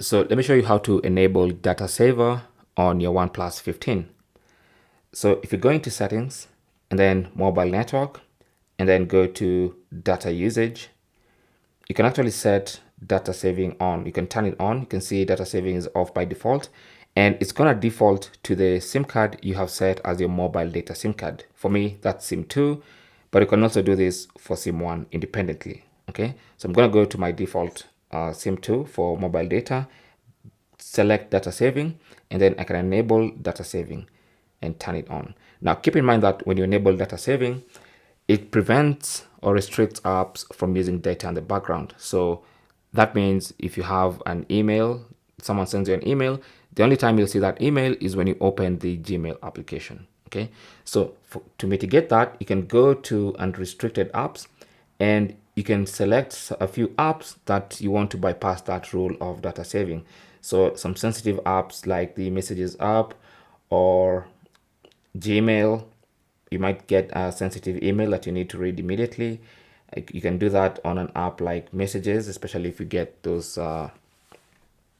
So let me show you how to enable data saver on your OnePlus 15. So if you go into settings and then mobile network and then go to data usage, you can actually set data saving on. You can turn it on. You can see data saving is off by default, and it's going to default to the SIM card you have set as your mobile data SIM card. For me, that's SIM 2, but you can also do this for SIM 1 independently. Okay, so I'm going to go to my default SIM 2 for mobile data, select data saving, and then I can enable data saving and turn it on. Now, keep in mind that when you enable data saving, it prevents or restricts apps from using data in the background. So that means if you have an email, someone sends you an email, the only time you'll see that email is when you open the Gmail application. Okay, so to mitigate that, you can go to unrestricted apps and you can select a few apps that you want to bypass that rule of data saving. So some sensitive apps like the messages app or Gmail, you might get a sensitive email that you need to read immediately. You can do that on an app like Messages, especially if you get those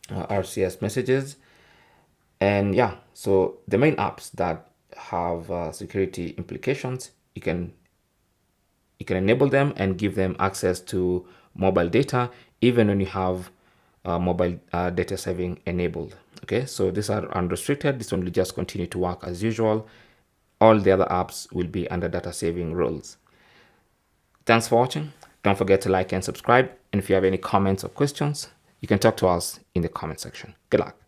RCS messages. And yeah, so the main apps that have security implications, you can enable them and give them access to mobile data even when you have mobile data saving enabled. Okay, so these are unrestricted. This one will just continue to work as usual. All the other apps will be under data saving rules. Thanks for watching. Don't forget to like and subscribe. And if you have any comments or questions, you can talk to us in the comment section. Good luck.